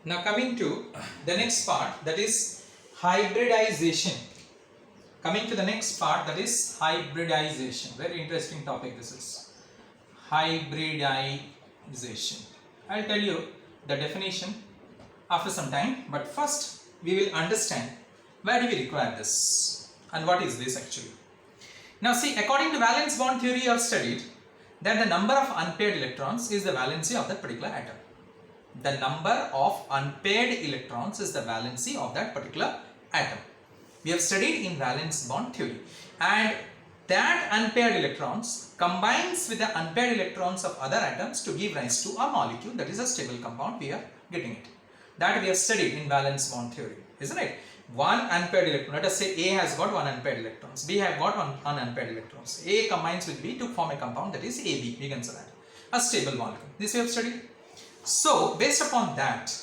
Now coming to the next part, that is hybridization. Coming to the next part, that is hybridization. Very interesting topic this is. Hybridization. I'll tell you the definition after some time, but first we will understand why do we require this and what is this actually. Now see, according to valence bond theory, you have studied that the number of unpaired electrons is the valency of that particular atom. The number of unpaired electrons is the valency of that particular atom. We have studied in valence bond theory, and that unpaired electrons combines with the unpaired electrons of other atoms to give rise to a molecule that is a stable compound. We are getting it. That we have studied in valence bond theory, isn't it? One unpaired electron, let us say A has got one unpaired electrons, B have got one unpaired electrons. A combines with B to form a compound that is AB. We can say that a stable molecule. This we have studied. So based upon that,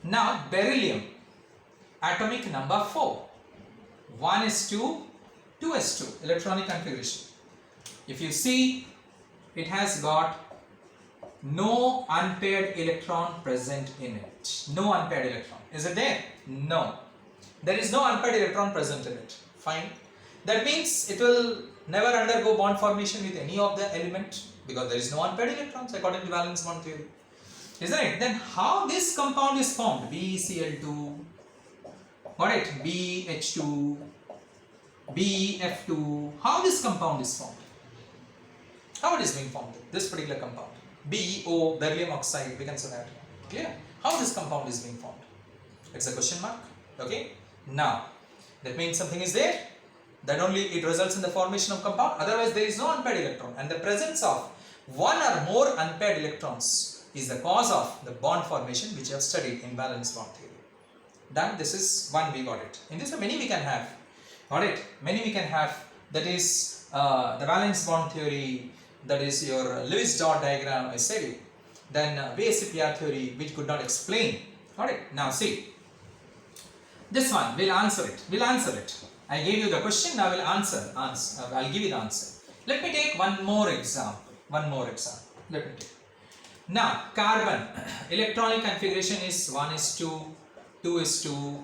now beryllium, atomic number 4, 1s2, 2s2, electronic configuration. If you see, it has got no unpaired electron present in it. No unpaired electron. Is it there? No. There is no unpaired electron present in it. Fine. That means it will never undergo bond formation with any of the element because there is no unpaired electrons according to valence bond theory. Isn't it? Then how this compound is formed? BeCl2, got it? BH2, BF2. How this compound is formed? How it is being formed? This particular compound. BeO, beryllium oxide, we can say that. Clear? How this compound is being formed? It's a question mark. Okay. Now, that means something is there. That only it results in the formation of compound. Otherwise, there is no unpaired electron. And the presence of one or more unpaired electrons is the cause of the bond formation, which I have studied in valence bond theory. Done. This is one, we got it. In this many we can have. Got it? Many we can have. That is the valence bond theory. That is your Lewis dot diagram, I said it. Then VSEPR theory, which could not explain. Got it? Now see. This one, we'll answer it. We'll answer it. I gave you the question, now we'll answer. I'll give you the answer. Let me take one more example. Let me take. Now, carbon, electronic configuration is 1s2, 2s2,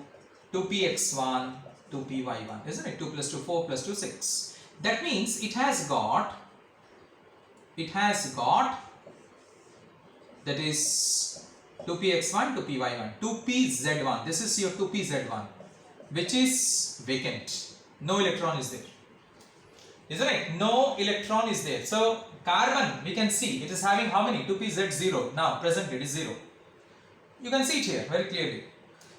2px1, 2py1, isn't it? 2 plus 2, 4 plus 2, 6. That means it has got, that is 2px1, 2py1, 2pz1. This is your 2pz1, which is vacant. No electron is there. Isn't it? No electron is there. So, carbon, we can see it is having how many? 2pz0. Now, presently it is 0. You can see it here very clearly.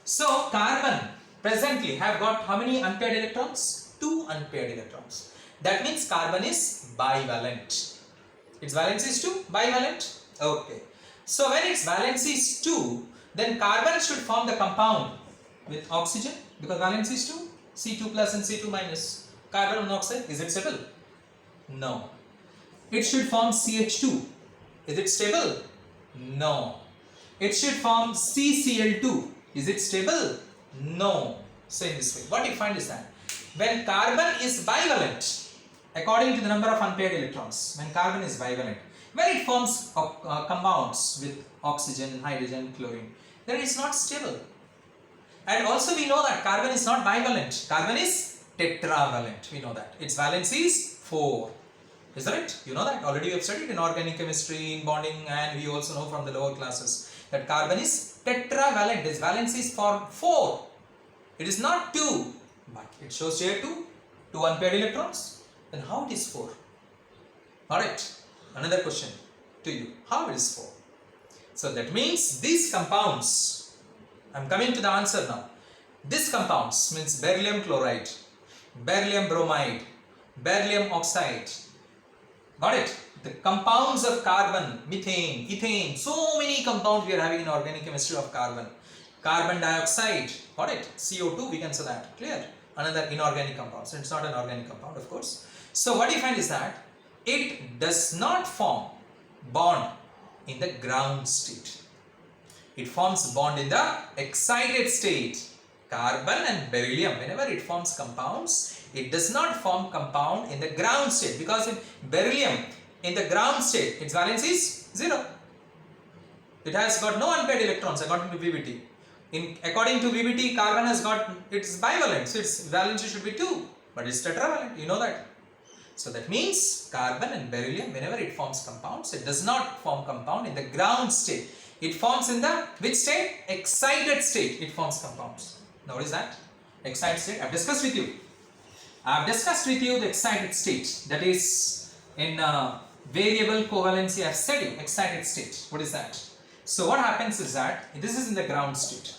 So, carbon presently have got how many unpaired electrons? 2 unpaired electrons. That means carbon is bivalent. Its valence is 2, bivalent. Okay. So, when its valence is 2, then carbon should form the compound with oxygen because valence is 2, C2 plus and C2 minus. Carbon monoxide, is it stable? No. It should form CH2. Is it stable? No. It should form CCl2. Is it stable? No. So in this way, what you find is that when carbon is bivalent, according to the number of unpaired electrons, when carbon is bivalent, when it forms compounds with oxygen, hydrogen, chlorine, then it is not stable. And also we know that carbon is not bivalent. Carbon is tetravalent. We know that. Its valence is 4. Isn't it? You know that. Already we have studied in organic chemistry, in bonding, and we also know from the lower classes that carbon is tetravalent. Its valence is for 4. It is not 2. But it shows here 2 unpaired electrons. Then how it is 4? Alright. Another question to you. How it is 4? So that means these compounds, I am coming to the answer now. These compounds means beryllium chloride, beryllium bromide, beryllium oxide. Got it? The compounds of carbon, methane, ethane, so many compounds we are having in organic chemistry of carbon. Carbon dioxide, got it? CO2, we can say that. Clear? Another inorganic compound. So it's not an organic compound, of course. So what you find is that it does not form bond in the ground state. It forms bond in the excited state. Carbon and beryllium, whenever it forms compounds, it does not form compound in the ground state because in beryllium, in the ground state, its valence is 0. It has got no unpaired electrons according to VBT. According to VBT, carbon has got its bivalent, so its valency should be 2, but it's tetravalent, you know that. So that means carbon and beryllium, whenever it forms compounds, it does not form compound in the ground state. It forms in the which state? Excited state. It forms compounds. Now what is that? Excited state. I have discussed with you. The excited state. That is in variable covalency. I have said you excited state. What is that? So what happens is that this is in the ground state.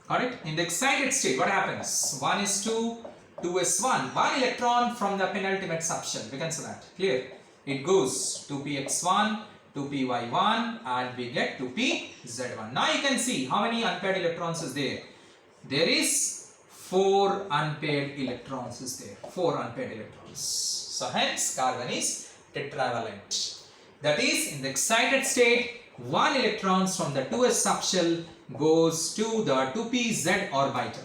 Got it? In the excited state, what happens? 1:2, 2s1. One electron from the penultimate subshell. We can say that. Clear? It goes 2px1, 2py1, and we get 2pz1. Now you can see how many unpaired electrons is there. There is 4 unpaired electrons is there. 4 unpaired electrons. So hence carbon is tetravalent. That is, in the excited state, 1 electrons from the 2s subshell goes to the 2pz orbital.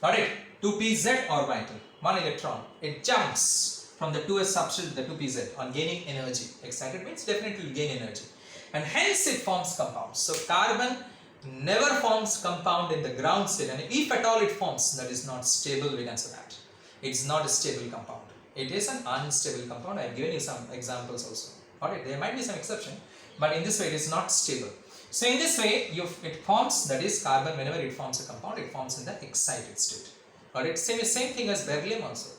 Got it? 2pz orbital. 1 electron. It jumps from the 2s subshell to the 2pz on gaining energy. Excited means definitely will gain energy. And hence it forms compounds. So carbon never forms compound in the ground state. And if at all it forms, that is not stable, we can say that. It's not a stable compound. It is an unstable compound. I have given you some examples also. Alright, there might be some exception, but in this way it is not stable. So in this way, it forms, that is carbon, whenever it forms a compound, it forms in the excited state. Alright, same thing as beryllium also.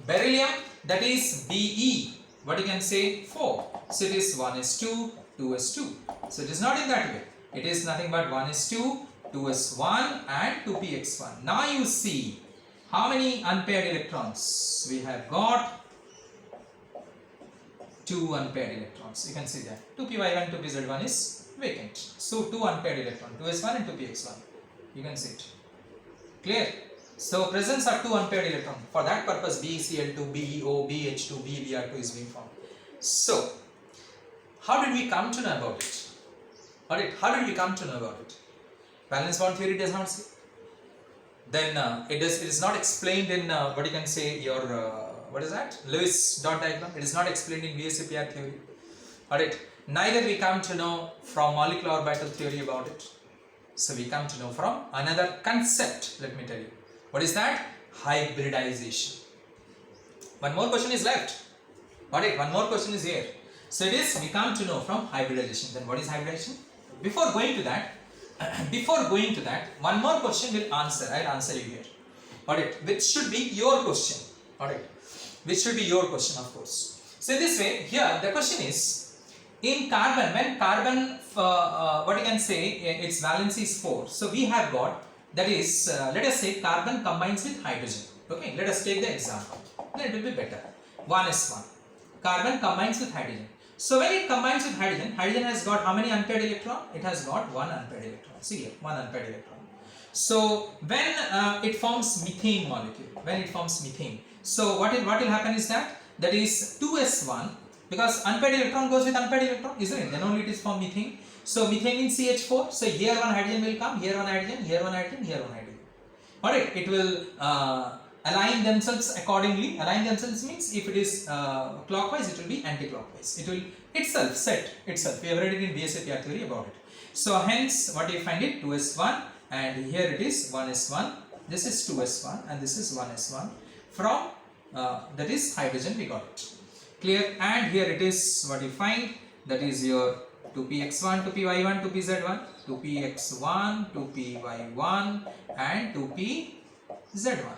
Beryllium, that is Be, what you can say, 4. So it is 1s2, 2s2. So it is not in that way. It is nothing but 1s2, 2s1 and 2px1. Now you see how many unpaired electrons we have got. 2 unpaired electrons. You can see that 2py1, 2pz1 is vacant. So 2 unpaired electrons, 2s1 and 2px1. You can see it. Clear? So presence of 2 unpaired electrons. For that purpose, BeCl2, BeO, BH2, BeBr2 is being formed. So how did we come to know about it? Alright, how did we come to know about it? Valence bond theory does not say. Then it is not explained in what you can say your what is that? Lewis dot diagram. It is not explained in VSEPR theory. Alright. Neither we come to know from molecular orbital theory about it. So we come to know from another concept. Let me tell you. What is that? Hybridization. One more question is left. Alright. One more question is here. So it is we come to know from hybridization. Then what is hybridization? Before going to that, one more question will answer. I'll answer you here. Alright. Which should be your question. Alright. Which should be your question, of course. So this way, here the question is, in carbon, when carbon, what you can say, its valency is 4. So we have got, that is, let us say carbon combines with hydrogen. Okay, let us take the example. Then it will be better. 1s1. Carbon combines with hydrogen. So when it combines with hydrogen, hydrogen has got how many unpaired electron? It has got 1 unpaired electron. See here, 1 unpaired electron. So when it forms methane molecule, so what will happen is that is 2s1, because unpaired electron goes with unpaired electron, isn't it? Then only it is formed methane. So methane means CH4. So here one hydrogen will come, here one hydrogen, here one hydrogen, here one hydrogen. Alright, it will align themselves accordingly. Align themselves means if it is clockwise, it will be anti-clockwise. It will itself set itself. We have read it in VSEPR theory about it. So hence, what do you find it? 2s1, and here it is 1s1. This is 2s1 and this is 1s1. From that is hydrogen we got it. Clear? And here it is what you find, that is your 2px1, 2py1, 2pz1, 2px1, 2py1 and 2pz1.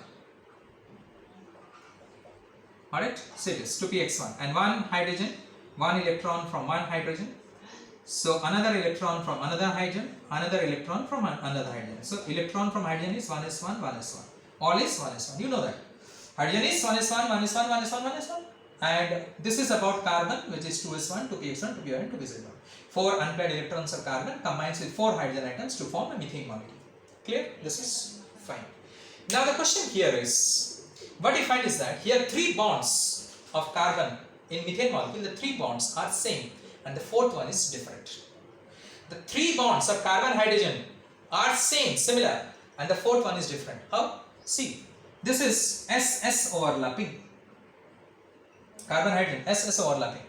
Alright, so it is 2px1 and one hydrogen, one electron from one hydrogen. So another electron from another hydrogen, another electron from another hydrogen. So electron from hydrogen is 1s1, 1s1. All is 1s1. You know that. Hydrogen is 1s1, 1s1, 1s1, 1s1. And this is about carbon, which is 2s1, 2px1, 2py1, 2pz1. 4 unpaired electrons of carbon combines with 4 hydrogen atoms to form a methane molecule. Clear? This is fine. Now the question here is, what you find is that here 3 bonds of carbon in methane molecule, the 3 bonds are same and the 4th one is different. The 3 bonds of carbon hydrogen are same, similar, and the 4th one is different. How? See, this is SS overlapping. Carbon hydrogen, SS overlapping.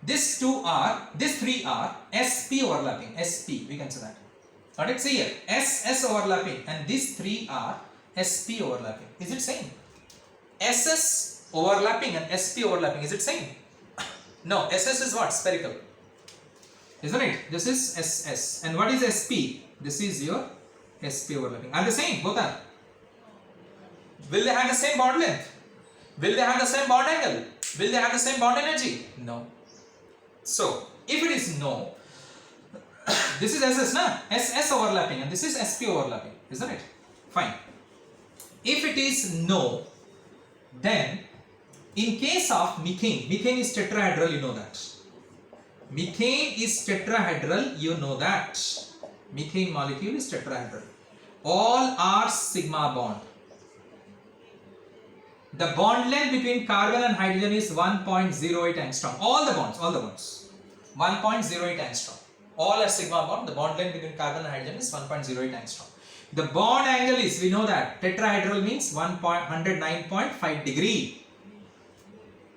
These three are sp overlapping. Sp, we can say that. Got it? See here, ss overlapping, and these three are sp overlapping. Is it same? ss overlapping and sp overlapping. Is it same? No. Ss is what? Spherical. Isn't it? This is ss. And what is sp? This is your sp overlapping. Are they same? Both are. Will they have the same bond length? Will they have the same bond angle? Will they have the same bond energy? No. So, if it is no, this is SS, na? SS overlapping, and this is SP overlapping, isn't it? Fine. If it is no, then in case of methane, methane is tetrahedral, you know that. Methane is tetrahedral, you know that. Methane molecule is tetrahedral. All are sigma bond. The bond length between carbon and hydrogen is 1.08 angstrom. All the bonds. 1.08 angstrom. All are sigma bond. The bond length between carbon and hydrogen is 1.08 angstrom. The bond angle is, we know that, tetrahedral means 109.5 degree.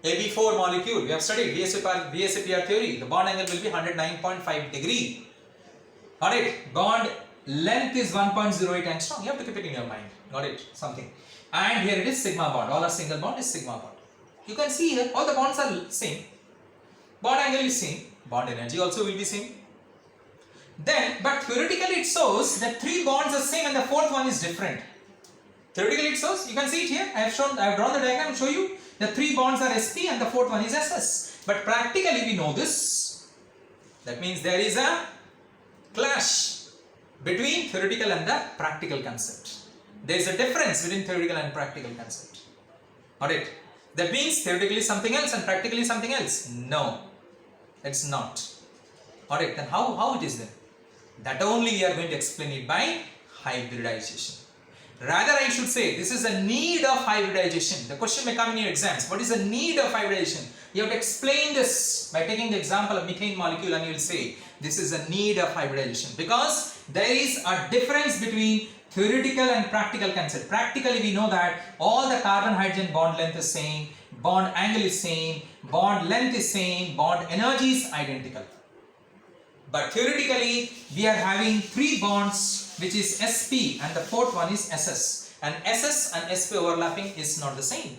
AB4 molecule, we have studied VSEPR theory. The bond angle will be 109.5 degree. Got it? Bond length is 1.08 angstrom. You have to keep it in your mind. Got it? Something. And here it is sigma bond. All are single bond is sigma bond. You can see here all the bonds are same. Bond angle is same. Bond energy also will be same. Then, but theoretically it shows that three bonds are same and the fourth one is different. Theoretically it shows. You can see it here. I have drawn the diagram. Show you. The three bonds are sp and the fourth one is ss. But practically we know this. That means there is a clash between theoretical and the practical concept. There is a difference between theoretical and practical concept. Alright. That means theoretically something else and practically something else. No, it's not. Alright, then how it is then? That only we are going to explain it by hybridization. Rather, I should say this is a need of hybridization. The question may come in your exams. What is the need of hybridization? You have to explain this by taking the example of methane molecule, and you will say this is a need of hybridization because there is a difference between theoretical and practical concept. Practically we know that all the carbon hydrogen bond length is same, bond angle is same, bond length is same, bond energy is identical. But theoretically we are having three bonds which is sp and the fourth one is ss, and ss and sp overlapping is not the same.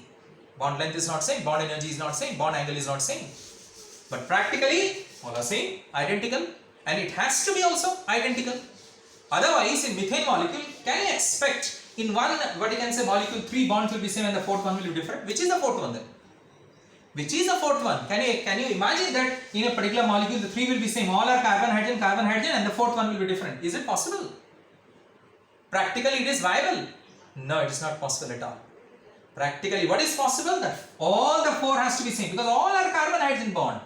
Bond length is not same, bond energy is not same, bond angle is not same. But practically all are same, identical, and it has to be also identical. Otherwise, in methane molecule, can you expect in one, what you can say, molecule, three bonds will be same and the fourth one will be different? Which is the fourth one then? Which is the fourth one? Can you imagine that in a particular molecule, the three will be same, all are carbon, hydrogen, and the fourth one will be different? Is it possible? Practically, it is viable. No, it is not possible at all. Practically, what is possible? That all the four has to be same because all are carbon, hydrogen bond.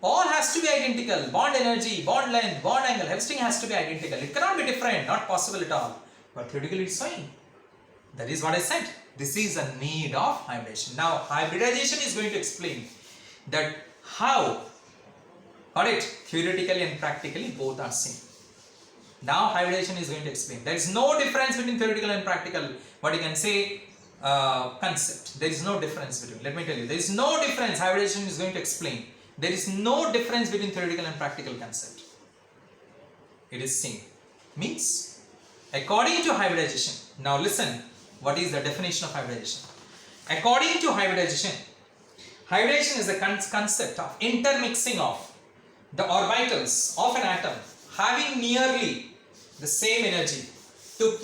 All has to be identical. Bond energy, bond length, bond angle, everything has to be identical. It cannot be different, not possible at all. But theoretically it's fine. That is what I said. This is a need of hybridization. Now hybridization is going to explain that how, alright, theoretically and practically both are same. Now hybridization is going to explain. There is no difference between theoretical and practical, what you can say, concept. There is no difference between, let me tell you, there is no difference. Hybridization is going to explain. There is no difference between theoretical and practical concept. It is same. Means, according to hybridization, now listen, what is the definition of hybridization? According to hybridization, hybridization is the concept of intermixing of the orbitals of an atom having nearly the same energy to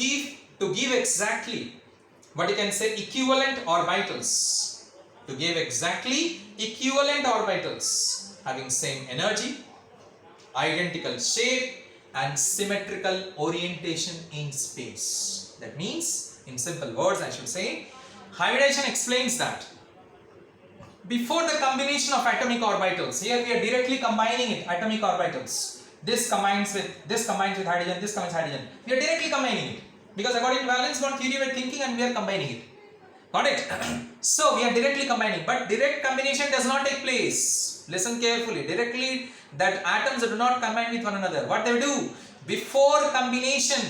give exactly, what you can say, equivalent orbitals. To give exactly equivalent orbitals having same energy, identical shape and symmetrical orientation in space. That means, in simple words I should say, hybridization explains that before the combination of atomic orbitals, here we are directly combining it, atomic orbitals. This combines with hydrogen, this combines hydrogen. We are directly combining it because according to valence bond theory we are thinking and we are combining it. Got it? So we are directly combining, but direct combination does not take place. Listen carefully. Directly, that atoms do not combine with one another. What they do? Before combination,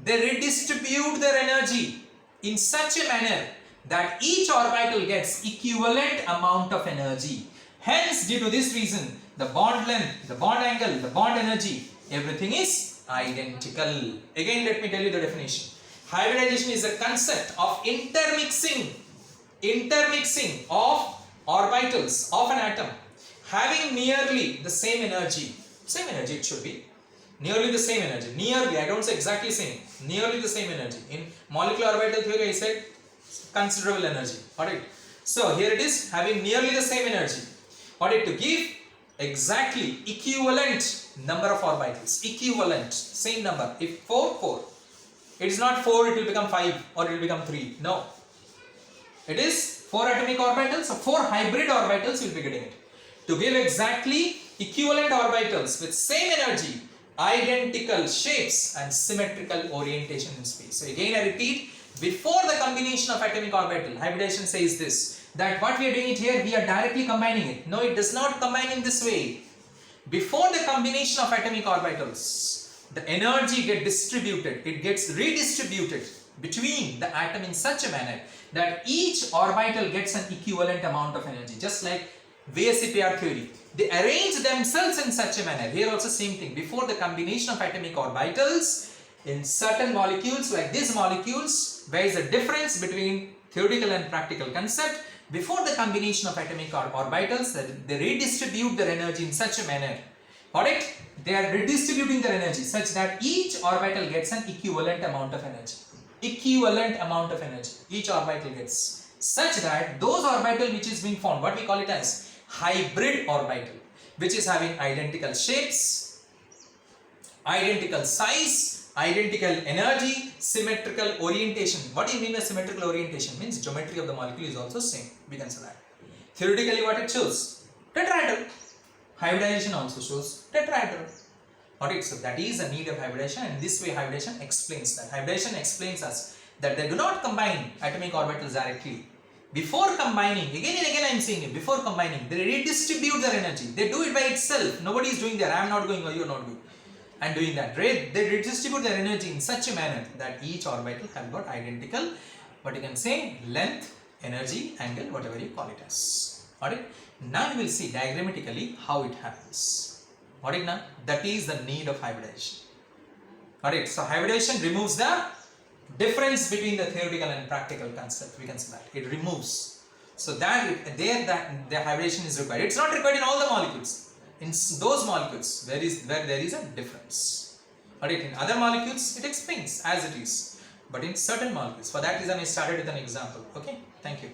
they redistribute their energy in such a manner that each orbital gets equivalent amount of energy. Hence, due to this reason, the bond length, the bond angle, the bond energy, everything is identical. Again, let me tell you the definition. Hybridization is a concept of intermixing of orbitals of an atom having nearly the same energy. Same energy it should be. Nearly the same energy. Nearly, I don't say exactly same. Nearly the same energy. In molecular orbital theory, I said considerable energy. Alright. So here it is having nearly the same energy. Alright, to give exactly equivalent number of orbitals. Equivalent, same number. If 4, 4. It is not 4, it will become 5 or it will become 3. No. It is 4 atomic orbitals, so 4 hybrid orbitals you will be getting it. To give exactly equivalent orbitals with same energy, identical shapes and symmetrical orientation in space. So again I repeat, before the combination of atomic orbital, hybridization says this, that what we are doing it here, we are directly combining it. No, it does not combine in this way. Before the combination of atomic orbitals, the energy gets distributed, it gets redistributed between the atom in such a manner that each orbital gets an equivalent amount of energy, just like VSEPR theory. They arrange themselves in such a manner. Here also same thing. Before the combination of atomic orbitals, in certain molecules like these molecules, there is a difference between theoretical and practical concept. Before the combination of atomic orbitals, they redistribute their energy in such a manner. Alright? They are redistributing their energy such that each orbital gets an equivalent amount of energy. Equivalent amount of energy each orbital gets, such that those orbital which is being formed, what we call it as hybrid orbital, which is having identical shapes, identical size, identical energy, symmetrical orientation. What do you mean by symmetrical orientation? Means geometry of the molecule is also same. We can say that. Theoretically what it shows? Tetrahedral. Hybridization also shows tetrahedral. Alright, so that is the need of hybridization, and this way hybridization explains that. Hybridization explains us that they do not combine atomic orbitals directly. Before combining, again and again I am saying it, before combining, they redistribute their energy. They do it by itself. Nobody is doing that. I am not going or you are not doing. I am doing that. They redistribute their energy in such a manner that each orbital have got identical, what you can say, length, energy, angle, whatever you call it as. Alright. Now you will see diagrammatically how it happens. Alright, now that is the need of hybridization. Alright, so hybridization removes the difference between the theoretical and practical concept. We can say that it removes. So that the hybridization is required. It's not required in all the molecules. In those molecules where there is a difference. Alright, in other molecules it explains as it is. But in certain molecules, for that reason I started with an example. Okay, thank you.